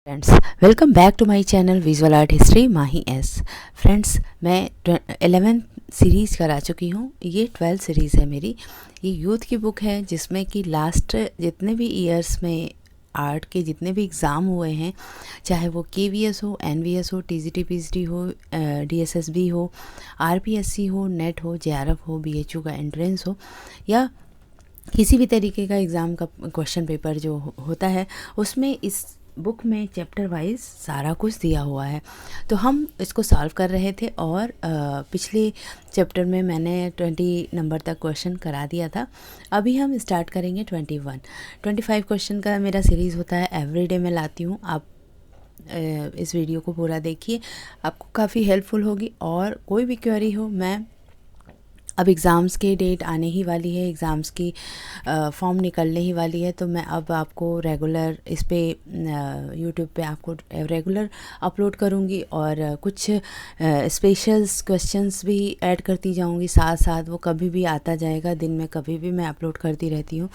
Friends, welcome back to my channel visual art history Mahi S. Friends, मैं 11th series करा चुकी हूँ। ये 12th सीरीज़ है मेरी। ये यूथ की बुक है जिसमें कि लास्ट जितने भी ईयर्स में आर्ट के जितने भी एग्ज़ाम हुए हैं, चाहे वो KVS हो, NVS हो, TGT PGT हो, DSSB हो, RPSC हो, नेट हो, JRF हो, BHU का एंट्रेंस हो, या किसी भी तरीके का एग्ज़ाम का क्वेश्चन पेपर जो होता है, उसमें इस बुक में चैप्टर वाइज सारा कुछ दिया हुआ है। तो हम इसको सॉल्व कर रहे थे और पिछले चैप्टर में मैंने 20 नंबर तक क्वेश्चन करा दिया था। अभी हम स्टार्ट करेंगे 21। 25 क्वेश्चन का मेरा सीरीज़ होता है, एवरीडे मैं लाती हूँ। आप इस वीडियो को पूरा देखिए, आपको काफ़ी हेल्पफुल होगी। और कोई भी क्वेरी हो, मैं अब एग्ज़ाम्स की डेट आने ही वाली है, एग्ज़ाम्स की फॉर्म निकलने ही वाली है, तो मैं अब आपको रेगुलर इस पे यूट्यूब पे आपको रेगुलर अपलोड करूँगी और कुछ स्पेशल्स क्वेश्चंस भी ऐड करती जाऊँगी साथ साथ। वो कभी भी आता जाएगा, दिन में कभी भी मैं अपलोड करती रहती हूँ।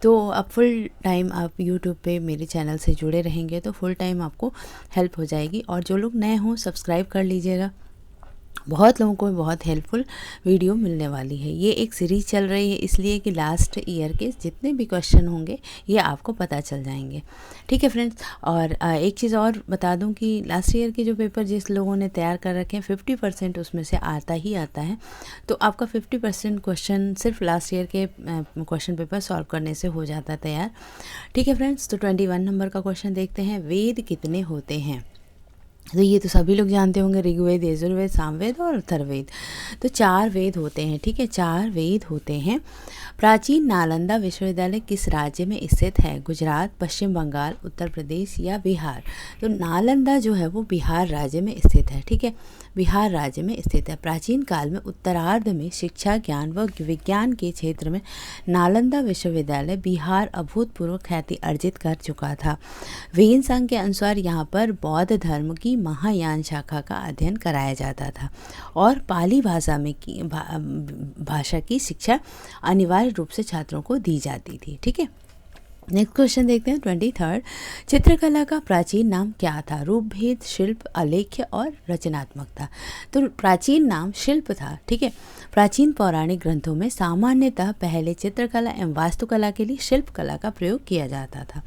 तो अब फुल टाइम आप यूट्यूब पे मेरे चैनल से जुड़े रहेंगे तो फुल टाइम आपको हेल्प हो जाएगी। और जो लोग नए हों, सब्सक्राइब कर लीजिएगा। बहुत लोगों को बहुत हेल्पफुल वीडियो मिलने वाली है। ये एक सीरीज़ चल रही है इसलिए कि लास्ट ईयर के जितने भी क्वेश्चन होंगे ये आपको पता चल जाएंगे। ठीक है फ्रेंड्स। और एक चीज़ और बता दूं कि लास्ट ईयर के जो पेपर जिस लोगों ने तैयार कर रखे हैं, 50% उसमें से आता ही आता है। तो आपका 50% क्वेश्चन सिर्फ लास्ट ईयर के क्वेश्चन पेपर सॉल्व करने से हो जाता है तैयार। ठीक है फ्रेंड्स, तो 21 नंबर का क्वेश्चन देखते हैं। वेद कितने होते हैं? तो ये तो सभी लोग जानते होंगे, ऋग्वेद, यजुर्वेद, सामवेद और अथर्ववेद। तो 4 वेद होते हैं। ठीक है, 4 वेद होते हैं। प्राचीन नालंदा विश्वविद्यालय किस राज्य में स्थित है? गुजरात, पश्चिम बंगाल, उत्तर प्रदेश या बिहार? तो नालंदा जो है वो बिहार राज्य में स्थित है। ठीक है, बिहार राज्य में स्थित है। प्राचीन काल में उत्तरार्ध में शिक्षा, ज्ञान व विज्ञान के क्षेत्र में नालंदा विश्वविद्यालय बिहार अभूतपूर्व ख्याति अर्जित कर चुका था। वेन संघ के अनुसार यहाँ पर बौद्ध धर्म की महायान शाखा का अध्ययन कराया जाता था और पाली भाषा की शिक्षा अनिवार्य रूप से छात्रों को दी जाती थी। ठीक है, नेक्स्ट क्वेश्चन देखते हैं। 23 चित्रकला का प्राचीन नाम क्या था? रूपभेद, शिल्प, आलेख्य और रचनात्मकता। तो प्राचीन नाम शिल्प था। ठीक है, प्राचीन पौराणिक ग्रंथों में सामान्यतः पहले चित्रकला एवं वास्तुकला के लिए शिल्प कला का प्रयोग किया जाता था।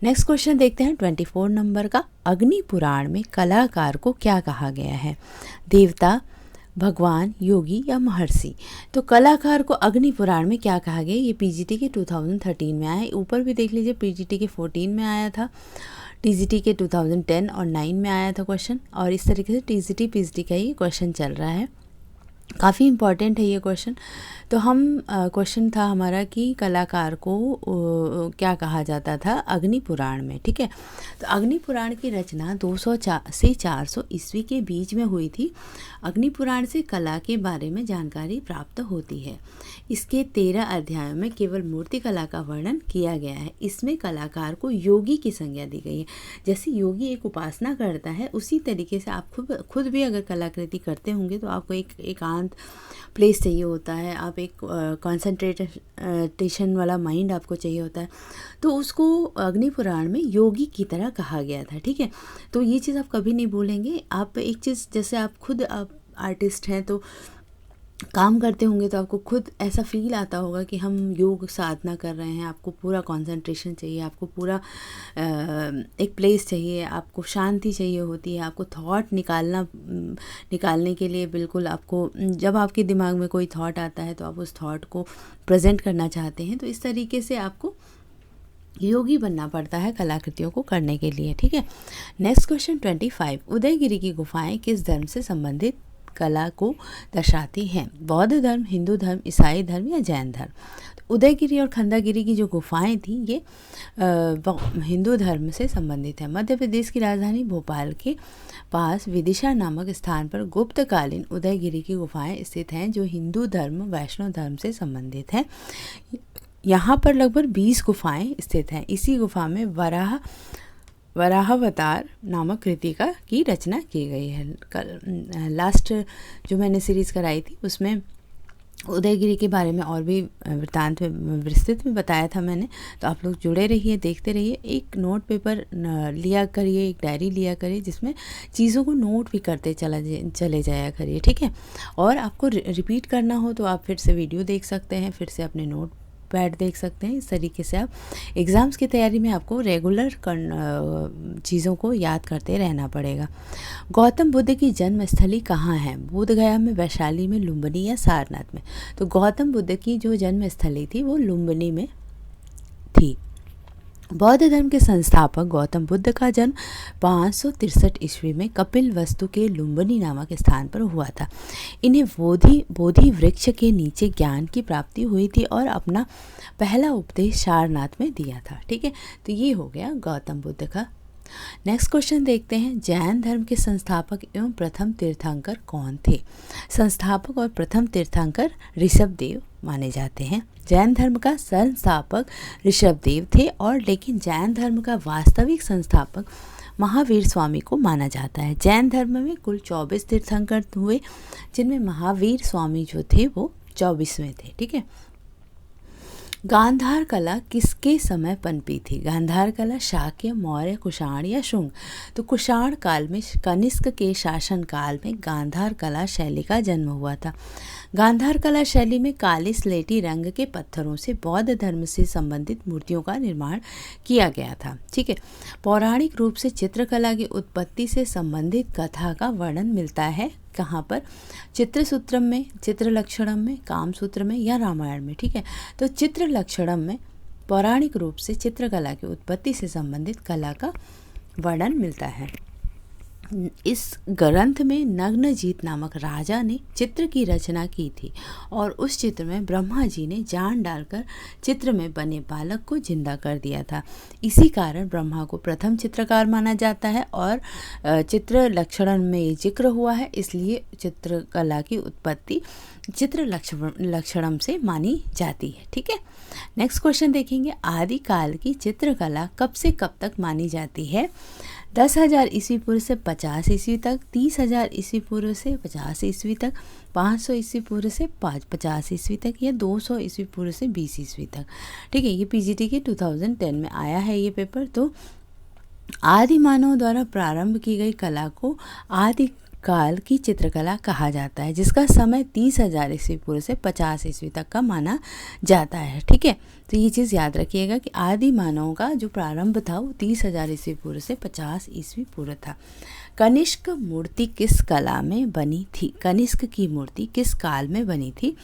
नेक्स्ट क्वेश्चन देखते हैं 24 नंबर का। अग्नि पुराण में कलाकार को क्या कहा गया है? देवता, भगवान, योगी या महर्षि? तो कलाकार को अग्नि पुराण में क्या कहा गया? ये PGT के 2013 में आया है। ऊपर भी देख लीजिए, PGT के 14 में आया था, TGT के 2010 और 9 में आया था क्वेश्चन। और इस तरीके से TGT PGT का ये क्वेश्चन चल रहा है। काफ़ी इम्पॉर्टेंट है ये क्वेश्चन। तो हम क्वेश्चन था हमारा कि कलाकार को क्या कहा जाता था अग्नि पुराण में। ठीक है, तो अग्नि पुराण की रचना 200 से 400 ईस्वी के बीच में हुई थी। अग्नि पुराण से कला के बारे में जानकारी प्राप्त होती है। इसके 13 अध्यायों में केवल मूर्ति कला का वर्णन किया गया है। इसमें कलाकार को योगी की संज्ञा दी गई है। जैसे योगी एक उपासना करता है, उसी तरीके से आप खुद भी अगर कलाकृति करते होंगे तो आपको एक एकांत प्लेस चाहिए होता है। आप एक कंसंट्रेशन वाला माइंड आपको चाहिए होता है। तो उसको अग्नि पुराण में योगी की तरह कहा गया था। ठीक है, तो ये चीज़ आप कभी नहीं भूलेंगे। आप एक चीज़, जैसे आप खुद आप आर्टिस्ट हैं तो काम करते होंगे तो आपको खुद ऐसा फील आता होगा कि हम योग साधना कर रहे हैं। आपको पूरा कंसंट्रेशन चाहिए, आपको पूरा एक प्लेस चाहिए, आपको शांति चाहिए होती है, आपको थॉट निकालने के लिए बिल्कुल आपको, जब आपके दिमाग में कोई थॉट आता है तो आप उस थॉट को प्रेजेंट करना चाहते हैं। तो इस तरीके से आपको योगी बनना पड़ता है कलाकृतियों को करने के लिए। ठीक है, नेक्स्ट क्वेश्चन 25 उदयगिरी की गुफाएं किस धर्म से संबंधित कला को दर्शाती हैं? बौद्ध धर्म, हिंदू धर्म, ईसाई धर्म या जैन धर्म? तो उदयगिरी और खंडागिरी की जो गुफाएं थी ये हिंदू धर्म से संबंधित है। मध्य प्रदेश की राजधानी भोपाल के पास विदिशा नामक स्थान पर गुप्तकालीन उदयगिरी की गुफाएं स्थित हैं जो हिंदू धर्म, वैष्णव धर्म से संबंधित हैं। यहाँ पर लगभग 20 गुफाएं स्थित हैं। इसी गुफा में वराहावतार नामक कृतिका की रचना की गई है। लास्ट जो मैंने सीरीज़ कराई थी उसमें उदयगिरी के बारे में और भी वृत्तांत में विस्तृत में बताया था मैंने। तो आप लोग जुड़े रहिए, देखते रहिए। एक नोट पेपर लिया करिए, एक डायरी लिया करिए जिसमें चीज़ों को नोट भी करते चले जाया करिए, ठीक है। और आपको रिपीट करना हो तो आप फिर से वीडियो देख सकते हैं, फिर से अपने नोट पैड देख सकते हैं। इस तरीके से आप एग्ज़ाम्स की तैयारी में आपको रेगुलर चीज़ों को याद करते रहना पड़ेगा। गौतम बुद्ध की जन्मस्थली कहाँ है? बोध गया में, वैशाली में, लुम्बिनी या सारनाथ में? तो गौतम बुद्ध की जो जन्मस्थली थी वो लुम्बिनी में थी। बौद्ध धर्म के संस्थापक गौतम बुद्ध का जन्म 563 ईस्वी में कपिल वस्तु के लुम्बिनी नामक स्थान पर हुआ था। इन्हें बोधि वृक्ष के नीचे ज्ञान की प्राप्ति हुई थी और अपना पहला उपदेश सारनाथ में दिया था, ठीक है। तो ये हो गया गौतम बुद्ध का। नेक्स्ट क्वेश्चन देखते हैं, जैन धर्म के संस्थापक एवं प्रथम तीर्थंकर कौन थे? संस्थापक और प्रथम तीर्थंकर ऋषभदेव माने जाते हैं। जैन धर्म का संस्थापक ऋषभदेव थे, और लेकिन जैन धर्म का वास्तविक संस्थापक महावीर स्वामी को माना जाता है। जैन धर्म में कुल 24 तीर्थंकर हुए, जिनमें महावीर स्वामी जो थे वो 24वें थे, ठीक है। गांधार कला किसके समय पनपी थी? गांधार कला शाक्य, मौर्य, कुषाण या शुंग? तो कुषाण काल में, कनिष्क के शासन काल में गांधार कला शैली का जन्म हुआ था। गांधार कला शैली में काली स्लेटी रंग के पत्थरों से बौद्ध धर्म से संबंधित मूर्तियों का निर्माण किया गया था, ठीक है। पौराणिक रूप से चित्रकला की उत्पत्ति से संबंधित कथा का वर्णन मिलता है कहाँ पर? चित्रसूत्रम में, चित्रलक्षणम में, कामसूत्र में या रामायण में, ठीक है। तो चित्रलक्षणम में पौराणिक रूप से चित्रकला की उत्पत्ति से संबंधित कला का वर्णन मिलता है। इस ग्रंथ में नग्नजीत नामक राजा ने चित्र की रचना की थी, और उस चित्र में ब्रह्मा जी ने जान डालकर चित्र में बने बालक को जिंदा कर दिया था। इसी कारण ब्रह्मा को प्रथम चित्रकार माना जाता है, और चित्र लक्षण में ये जिक्र हुआ है, इसलिए चित्रकला की उत्पत्ति चित्र लक्षणम से मानी जाती है, ठीक है। नेक्स्ट क्वेश्चन देखेंगे, आदिकाल की चित्रकला कब से कब तक मानी जाती है? 10,000 ईस्वी पूर्व से 50 ईस्वी तक, 30,000 ईस्वी पूर्व से 50 ईस्वी तक, 500 ईस्वी पूर्व से 50 ईस्वी तक, या 200 ईस्वी पूर्व से 20 ईस्वी तक, ठीक है। ये पीजीटी के 2010 में आया है ये पेपर। तो आदि मानव द्वारा प्रारंभ की गई कला को आदि काल की चित्रकला कहा जाता है, जिसका समय 30,000 ईस्वी पूर्व से 50 ईस्वी तक का माना जाता है, ठीक है। तो ये चीज़ याद रखिएगा कि आदि मानव का जो प्रारंभ था वो 30,000 ईस्वी पूर्व से 50 ईस्वी पूर्व था। कनिष्क मूर्ति किस कला में बनी थी? कनिष्क की मूर्ति किस काल में बनी थी?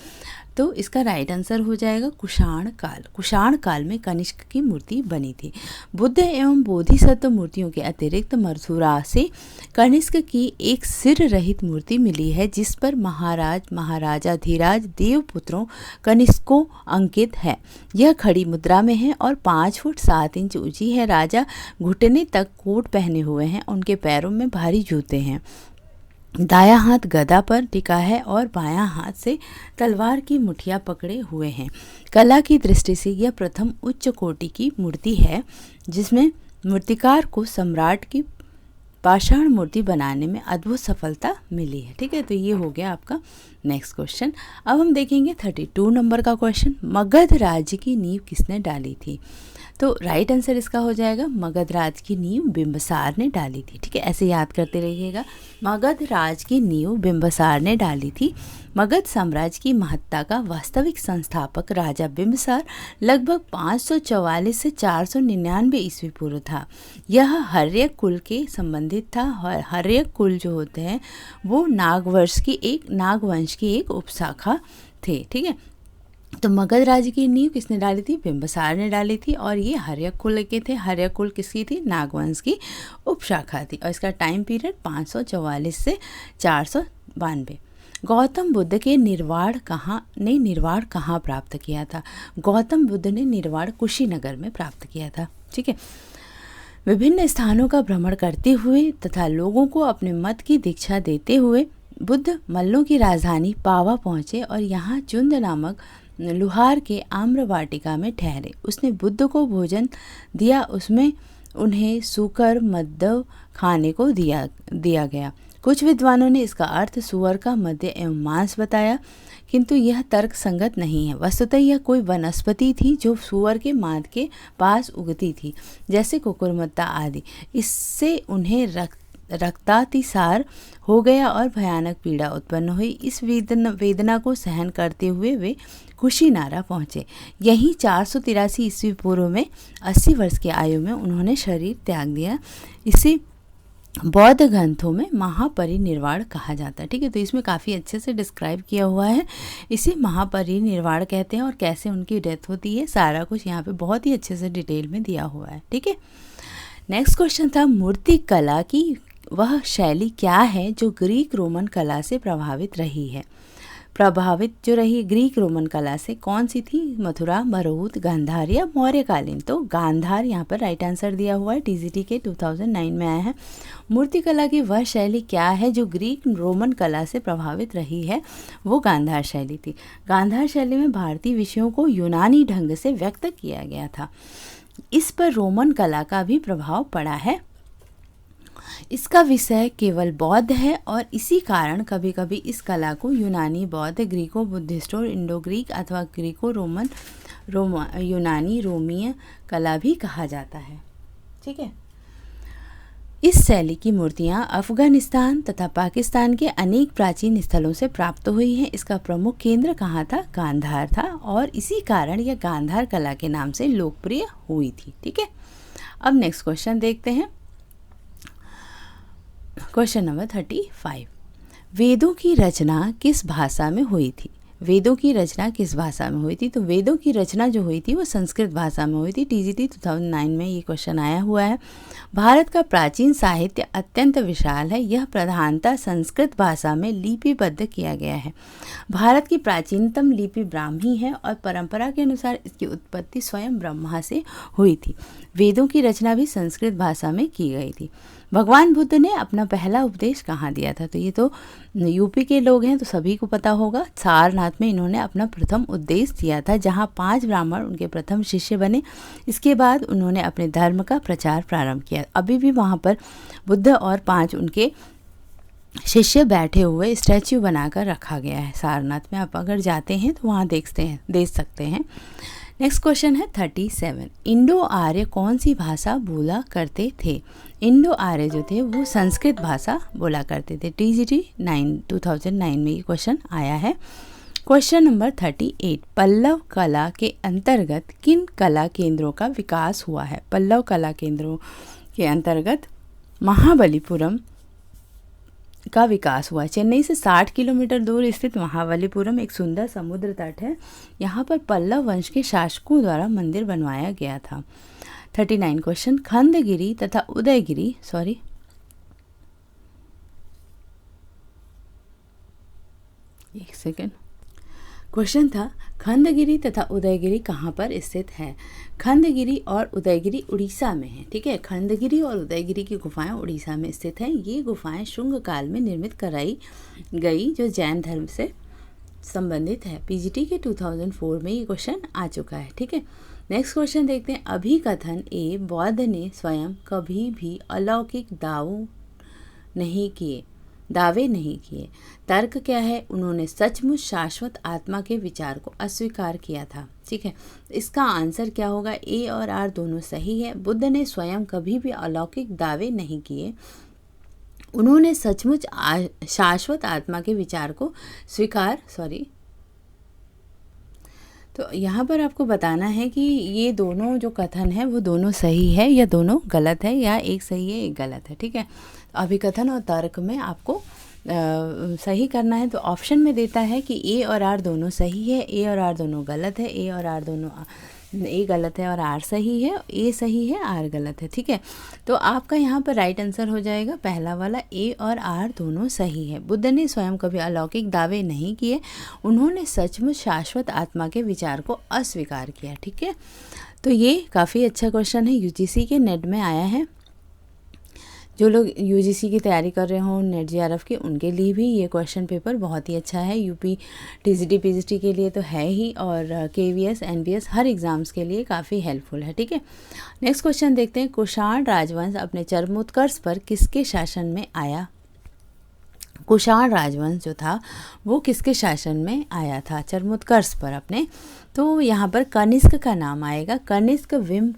तो इसका राइट आंसर हो जाएगा कुषाण काल। कुषाण काल में कनिष्क की मूर्ति बनी थी। बुद्ध एवं बोधिसत्व मूर्तियों के अतिरिक्त मथुरा से कनिष्क की एक सिर रहित मूर्ति मिली है, जिस पर महाराजाधिराज देवपुत्रों कनिष्कों अंकित है। यह खड़ी मुद्रा में है और 5 फुट 7 इंच ऊंची है। राजा घुटने तक कोट पहने हुए हैं, उनके पैरों में भारी जूते हैं। दायां हाथ गदा पर टिका है और बायां हाथ से तलवार की मुठिया पकड़े हुए हैं। कला की दृष्टि से यह प्रथम उच्च कोटि की मूर्ति है, जिसमें मूर्तिकार को सम्राट की पाषाण मूर्ति बनाने में अद्भुत सफलता मिली है, ठीक है। तो ये हो गया आपका नेक्स्ट क्वेश्चन। अब हम देखेंगे 32 नंबर का क्वेश्चन, मगध राज्य की नींव किसने डाली थी? तो राइट आंसर इसका हो जाएगा मगध राज की नींव बिंबिसार ने डाली थी, ठीक है। ऐसे याद करते रहिएगा, मगध राज की नींव बिंबिसार ने डाली थी। मगध साम्राज्य की महत्ता का वास्तविक संस्थापक राजा बिंबिसार लगभग 544 से 499 ईस्वी पूर्व था। यह हर्यक कुल के संबंधित था। हर्यक कुल जो होते हैं वो नागवंश की एक उपशाखा थे, ठीक है। तो मगध राज्य की नींव किसने डाली थी? बिंबिसार ने डाली थी, और ये हर्यक कुल के थे। हर्यक कुल किसकी थी? नागवंश की उपशाखा थी, और इसका टाइम पीरियड 544 से 492। गौतम बुद्ध के निर्वाण कहाँ प्राप्त किया था? गौतम बुद्ध ने निर्वाण कुशीनगर में प्राप्त किया था, ठीक है। विभिन्न स्थानों का भ्रमण करते हुए तथा लोगों को अपने मत की दीक्षा देते हुए बुद्ध मल्लों की राजधानी पावा पहुँचे और यहाँ चुंद नामक लुहार के आम्र वाटिका में ठहरे। उसने बुद्ध को भोजन दिया, उसमें उन्हें सूकर मद्दव खाने को दिया गया। कुछ विद्वानों ने इसका अर्थ सुअर का मध्य एवं मांस बताया, किंतु यह तर्क संगत नहीं है। वस्तुतः यह कोई वनस्पति थी जो सुअर के मांद के पास उगती थी, जैसे कुकुरमुत्ता आदि। इससे उन्हें रक्तातिसार हो गया और भयानक पीड़ा उत्पन्न हुई। इस वेदना को सहन करते हुए वे कुशीनारा पहुँचे। यहीं 483 ईस्वी पूर्व में 80 वर्ष की आयु में उन्होंने शरीर त्याग दिया। इसे बौद्ध ग्रंथों में महापरिनिर्वाण कहा जाता है। ठीक है, तो इसमें काफ़ी अच्छे से डिस्क्राइब किया हुआ है। इसे महापरिनिर्वाण कहते हैं और कैसे उनकी डेथ होती है, सारा कुछ यहाँ पे बहुत ही अच्छे से डिटेल में दिया हुआ है। ठीक है, नेक्स्ट क्वेश्चन था मूर्ति कला की वह शैली क्या है जो ग्रीक रोमन कला से प्रभावित रही है। प्रभावित जो रही ग्रीक रोमन कला से कौन सी थी? मथुरा, मरुद, गांधार या मौर्यकालीन। तो गांधार यहाँ पर राइट आंसर दिया हुआ है, टीजीटी के 2009 में आया है। मूर्तिकला की वह शैली क्या है जो ग्रीक रोमन कला से प्रभावित रही है? वो गांधार शैली थी। गांधार शैली में भारतीय विषयों को यूनानी ढंग से व्यक्त किया गया था। इस पर रोमन कला का भी प्रभाव पड़ा है। इसका विषय केवल बौद्ध है और इसी कारण कभी कभी इस कला को यूनानी बौद्ध, ग्रीको बुद्धिस्टो, इंडो ग्रीक अथवा ग्रीको रोमन यूनानी रोमीय कला भी कहा जाता है। ठीक है, इस शैली की मूर्तियां अफगानिस्तान तथा पाकिस्तान के अनेक प्राचीन स्थलों से प्राप्त हुई हैं। इसका प्रमुख केंद्र कहाँ था? गांधार था और इसी कारण यह गांधार कला के नाम से लोकप्रिय हुई थी। ठीक है, अब नेक्स्ट क्वेश्चन देखते हैं। क्वेश्चन नंबर 35, वेदों की रचना किस भाषा में हुई थी? वेदों की रचना किस भाषा में हुई थी? तो वेदों की रचना जो हुई थी वो संस्कृत भाषा में हुई थी। टीजीटी 2009 में ये क्वेश्चन आया हुआ है। भारत का प्राचीन साहित्य अत्यंत विशाल है। यह प्रधानतः संस्कृत भाषा में लिपिबद्ध किया गया है। भारत की प्राचीनतम लिपि ब्राह्मी है और परंपरा के अनुसार इसकी उत्पत्ति स्वयं ब्रह्मा से हुई थी। वेदों की रचना भी संस्कृत भाषा में की गई थी। भगवान बुद्ध ने अपना पहला उपदेश कहाँ दिया था? तो ये तो यूपी के लोग हैं तो सभी को पता होगा। सारनाथ में इन्होंने अपना प्रथम उपदेश दिया था, जहाँ 5 ब्राह्मण उनके प्रथम शिष्य बने। इसके बाद उन्होंने अपने धर्म का प्रचार प्रारंभ किया। अभी भी वहाँ पर बुद्ध और 5 उनके शिष्य बैठे हुए स्टैच्यू बनाकर रखा गया है। सारनाथ में आप अगर जाते हैं तो वहाँ देख सकते हैं। नेक्स्ट क्वेश्चन है 37, इंडो आर्य कौन सी भाषा बोला करते थे? इंडो आर्य जो थे वो संस्कृत भाषा बोला करते थे। टीजीटी 2009 में ये क्वेश्चन आया है। क्वेश्चन नंबर 38, पल्लव कला के अंतर्गत किन कला केंद्रों का विकास हुआ है? पल्लव कला केंद्रों के अंतर्गत महाबलीपुरम का विकास हुआ। चेन्नई से 60 किलोमीटर दूर स्थित महाबलीपुरम एक सुंदर समुद्र तट है। यहाँ पर पल्लव वंश के शासकों द्वारा मंदिर बनवाया गया था। 39 क्वेश्चन, खंडगिरी तथा उदयगिरी क्वेश्चन था खंडगिरी तथा उदयगिरी कहाँ पर स्थित है? खंडगिरी और उदयगिरी उड़ीसा में है। ठीक है, खंडगिरी और उदयगिरी की गुफाएं उड़ीसा में स्थित हैं। ये गुफाएं शुंग काल में निर्मित कराई गई जो जैन धर्म से संबंधित है। पीजीटी के 2004 में ये क्वेश्चन आ चुका है। ठीक है, नेक्स्ट क्वेश्चन देखते हैं। अभिकथन ए बौद्ध ने स्वयं कभी भी अलौकिक दावे नहीं किए। तर्क क्या है? उन्होंने सचमुच शाश्वत आत्मा के विचार को अस्वीकार किया था। ठीक है, इसका आंसर क्या होगा? ए और आर दोनों सही है। बुद्ध ने स्वयं कभी भी अलौकिक दावे नहीं किए। उन्होंने सचमुच शाश्वत आत्मा के विचार को तो यहाँ पर आपको बताना है कि ये दोनों जो कथन है वो दोनों सही है या दोनों गलत है, या एक सही है एक गलत है। ठीक है, अभिकथन और तर्क में आपको सही करना है। तो ऑप्शन में देता है कि ए और आर दोनों सही है, ए और आर दोनों गलत है, ए गलत है और आर सही है, ए सही है आर गलत है। ठीक है, तो आपका यहाँ पर राइट आंसर हो जाएगा पहला वाला, ए और आर दोनों सही है। बुद्ध ने स्वयं कभी अलौकिक दावे नहीं किए। उन्होंने सचमुच शाश्वत आत्मा के विचार को अस्वीकार किया। ठीक है, तो ये काफ़ी अच्छा क्वेश्चन है, यूजीसी के नेट में आया है। जो लोग यूजीसी की तैयारी कर रहे हों नेट जेआरएफ के, उनके लिए भी ये क्वेश्चन पेपर बहुत ही अच्छा है। यूपी टीजीटी पीजीटी के लिए तो है ही, और केवीएस एनबीएस हर एग्ज़ाम्स के लिए काफ़ी हेल्पफुल है। ठीक है, नेक्स्ट क्वेश्चन देखते हैं। कुषाण राजवंश अपने चरमोत्कर्ष पर किसके शासन में आया? कुषाण राजवंश जो था वो किसके शासन में आया था? चरमोत्कर्ष पर अपने। तो यहाँ पर कनिष्क का नाम आएगा। कनिष्क विम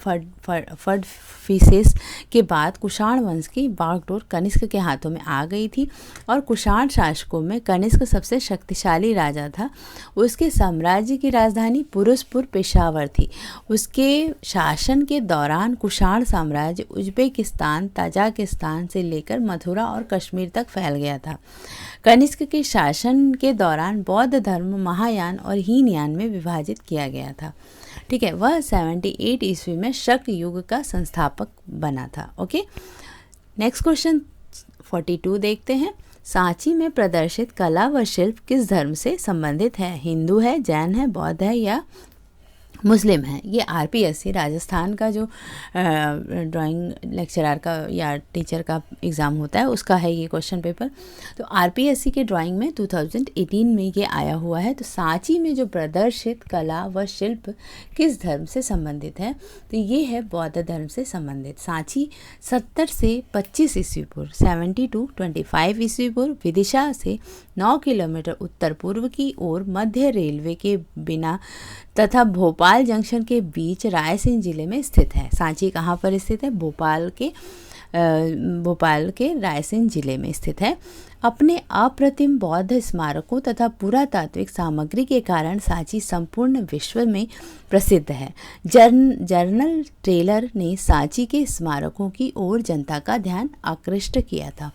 फडफिसेस के बाद कुषाण वंश की बागडोर कनिष्क के हाथों में आ गई थी और कुषाण शासकों में कनिष्क सबसे शक्तिशाली राजा था। उसके साम्राज्य की राजधानी पुरुषपुर पेशावर थी। उसके शासन के दौरान कुषाण साम्राज्य उज्बेकिस्तान, ताजिकिस्तान से लेकर मथुरा और कश्मीर तक फैल गया था। कनिष्क के शासन के दौरान बौद्ध धर्म महायान और हीनयान में विभाजित किया गया था। ठीक है, वह 78 ईस्वी में शक युग का संस्थापक बना था। ओके, नेक्स्ट क्वेश्चन 42 देखते हैं। सांची में प्रदर्शित कला व शिल्प किस धर्म से संबंधित है? हिंदू है, जैन है, बौद्ध है या मुस्लिम है? ये RPSC राजस्थान का जो ड्राइंग लेक्चरर का या टीचर का एग्ज़ाम होता है उसका है ये क्वेश्चन पेपर। तो RPSC के ड्राइंग में 2018 में ये आया हुआ है। तो सांची में जो प्रदर्शित कला व शिल्प किस धर्म से संबंधित है? तो ये है बौद्ध धर्म से संबंधित। सांची 70 से 25 ईस्वी पूर्व, 70 to 25 ईस्वी पूर्व विदिशा से 9 किलोमीटर उत्तर पूर्व की ओर मध्य रेलवे के बिना तथा भोपाल जंक्शन के बीच रायसेन जिले में स्थित है। सांची कहाँ पर स्थित है? भोपाल के रायसेन जिले में स्थित है। अपने अप्रतिम बौद्ध स्मारकों तथा पुरातात्विक सामग्री के कारण सांची संपूर्ण विश्व में प्रसिद्ध है। जर्नल टेलर ने सांची के स्मारकों की ओर जनता का ध्यान आकृष्ट किया था।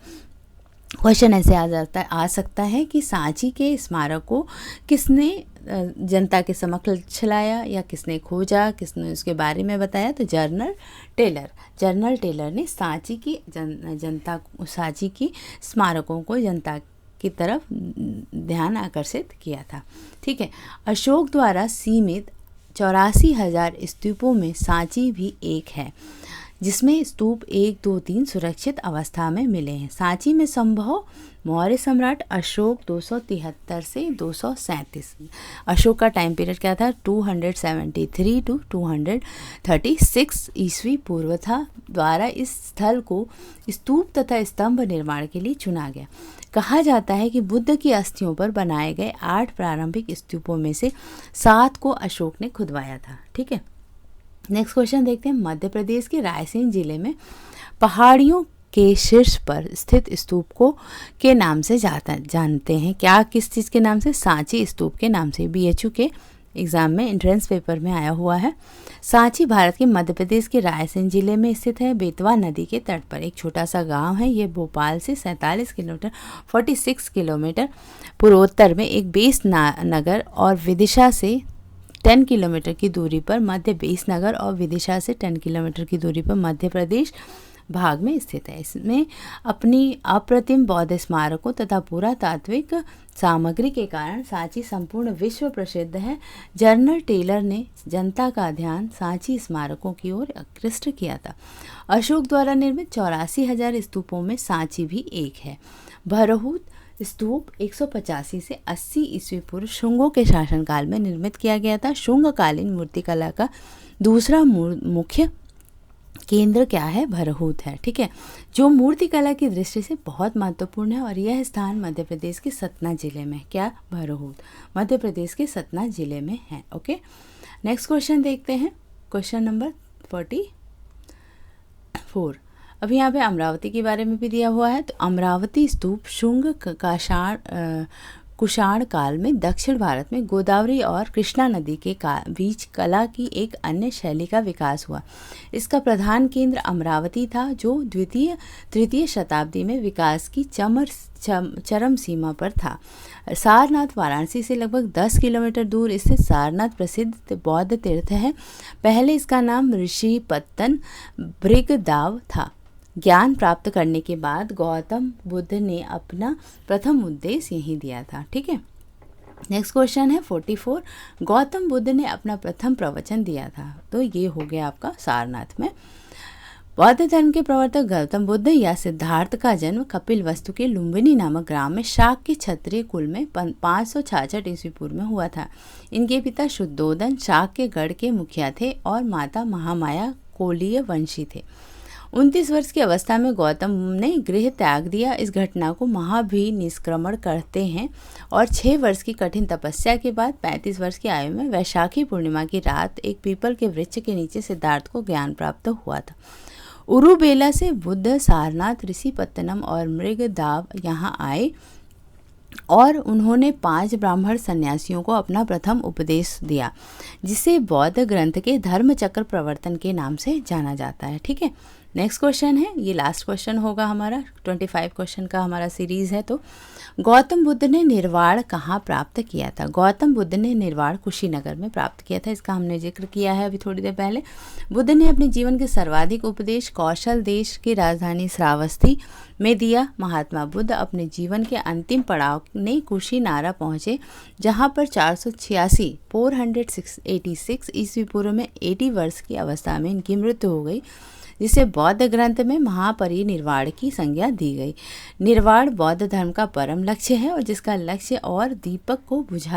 क्वेश्चन ऐसे आ सकता है कि सांची के स्मारक को किसने जनता के समक्ष लाया या किसने खोजा, किसने उसके बारे में बताया? तो जर्नल टेलर ने सांची की स्मारकों को जनता की तरफ ध्यान आकर्षित किया था। ठीक है, अशोक द्वारा सीमित 84,000 स्तूपों में सांची भी एक है, जिसमें स्तूप 1, 2, 3 सुरक्षित अवस्था में मिले हैं। सांची में संभव मौर्य सम्राट अशोक 273 से 237। अशोक का टाइम पीरियड क्या था? 273 to 236 ईस्वी पूर्व था। द्वारा इस स्थल को स्तूप तथा स्तंभ निर्माण के लिए चुना गया। कहा जाता है कि बुद्ध की अस्थियों पर बनाए गए 8 प्रारंभिक स्तूपों में से 7 को अशोक ने खुदवाया था। ठीक है, नेक्स्ट क्वेश्चन देखते हैं। मध्य प्रदेश के रायसेन जिले में पहाड़ियों के शीर्ष पर स्थित स्तूप को के नाम से जानते हैं क्या? किस चीज़ के नाम से? सांची स्तूप के नाम से। BHU के एग्ज़ाम में एंट्रेंस पेपर में आया हुआ है। सांची भारत के मध्य प्रदेश के रायसेन जिले में स्थित है। बेतवा नदी के तट पर एक छोटा सा गांव है। ये भोपाल से 47 किलोमीटर 46 किलोमीटर पूर्वोत्तर में एक बेस नगर और विदिशा से 10 किलोमीटर की दूरी पर बेसनगर और विदिशा से 10 किलोमीटर की दूरी पर मध्य प्रदेश भाग में स्थित है। इसमें अपनी अप्रतिम बौद्ध स्मारकों तथा पुरातात्विक सामग्री के कारण सांची संपूर्ण विश्व प्रसिद्ध है। जर्नल टेलर ने जनता का ध्यान सांची स्मारकों की ओर आकृष्ट किया था। अशोक द्वारा निर्मित 84,000 स्तूपों में सांची भी एक है। भरहूत स्तूप 185 से 80 ईस्वी पूर्व शुंगों के शासनकाल में निर्मित किया गया था। शुंगकालीन मूर्तिकला का दूसरा मुख्य केंद्र क्या है? भरहूत है। ठीक है, जो मूर्तिकला की दृष्टि से बहुत महत्वपूर्ण है और यह स्थान मध्य प्रदेश के सतना जिले में, क्या? भरहूत मध्य प्रदेश के सतना जिले में है। ओके, नेक्स्ट क्वेश्चन देखते हैं। Question number 44। अब यहाँ पे अमरावती के बारे में भी दिया हुआ है। तो अमरावती स्तूप शुंग कुषाण काल में दक्षिण भारत में गोदावरी और कृष्णा नदी के बीच कला की एक अन्य शैली का विकास हुआ। इसका प्रधान केंद्र अमरावती था, जो तृतीय शताब्दी में विकास की चरम सीमा पर था। सारनाथ वाराणसी से लगभग 10 किलोमीटर दूर स्थित सारनाथ प्रसिद्ध बौद्ध तीर्थ है। पहले इसका नाम ऋषिपत्तन भृगदाव था। ज्ञान प्राप्त करने के बाद गौतम बुद्ध ने अपना प्रथम उद्देश्य यही दिया था। ठीक है, नेक्स्ट क्वेश्चन है 44। गौतम बुद्ध ने अपना प्रथम प्रवचन दिया था। तो ये हो गया आपका सारनाथ में। बौद्ध धर्म के प्रवर्तक गौतम बुद्ध या सिद्धार्थ का जन्म कपिलवस्तु के लुम्बिनी नामक ग्राम में शाक के क्षत्रिय कुल में 566 ईस्वी पूर्व में हुआ था। इनके पिता शुद्धोदन शाक के गढ़ के मुखिया थे और माता महामाया कोलीय वंशी थे। 29 वर्ष की अवस्था में गौतम ने गृह त्याग दिया। इस घटना को महाभिनिष्क्रमण कहते हैं और 6 वर्ष की कठिन तपस्या के बाद 35 वर्ष की आयु में वैशाखी पूर्णिमा की रात एक पीपल के वृक्ष के नीचे सिद्धार्थ को ज्ञान प्राप्त हुआ था। उरुबेला से बुद्ध सारनाथ, ऋषिपत्तनम और मृगदाव यहाँ आए और उन्होंने 5 ब्राह्मण सन्यासियों को अपना प्रथम उपदेश दिया, जिसे बौद्ध ग्रंथ के धर्मचक्र प्रवर्तन के नाम से जाना जाता है। ठीक है, नेक्स्ट क्वेश्चन है, ये लास्ट क्वेश्चन होगा हमारा, 25 क्वेश्चन का हमारा सीरीज़ है। तो गौतम बुद्ध ने निर्वाण कहाँ प्राप्त किया था? गौतम बुद्ध ने निर्वाण कुशीनगर में प्राप्त किया था। इसका हमने जिक्र किया है अभी थोड़ी देर पहले। बुद्ध ने अपने जीवन के सर्वाधिक उपदेश कौशल देश की राजधानी श्रावस्ती में दिया। महात्मा बुद्ध अपने जीवन के अंतिम पड़ाव ने कुशीनारा पहुँचे, जहाँ पर 486 ईस्वी पूर्व में 80 वर्ष की अवस्था में इनकी मृत्यु हो गई, जिसे बौद्ध ग्रंथ में महापरिनिर्वाण की संज्ञा दी गई। निर्वाण बौद्ध धर्म का परम लक्ष्य है और जिसका लक्ष्य और दीपक को बुझ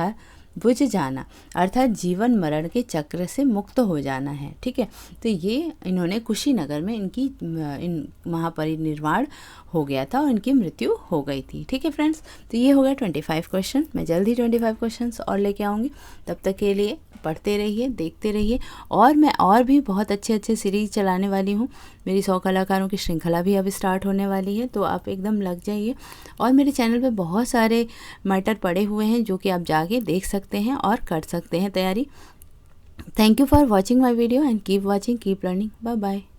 जाना, अर्थात जीवन मरण के चक्र से मुक्त हो जाना है। ठीक है, तो ये इन्होंने कुशीनगर में इन महापरिनिर्वाण हो गया था और इनकी मृत्यु हो गई थी। ठीक है फ्रेंड्स, तो ये हो गया 25 क्वेश्चन। मैं जल्द ही 25 क्वेश्चंस और लेके आऊँगी। तब तक के लिए पढ़ते रहिए, देखते रहिए, और मैं और भी बहुत अच्छे सीरीज़ चलाने वाली हूँ। मेरी 100 कलाकारों की श्रृंखला भी अब स्टार्ट होने वाली है, तो आप एकदम लग जाइए। और मेरे चैनल पे बहुत सारे मैटर पड़े हुए हैं जो कि आप जाके देख सकते हैं और कर सकते हैं तैयारी। Thank you for watching my video and keep watching, keep learning. Bye bye.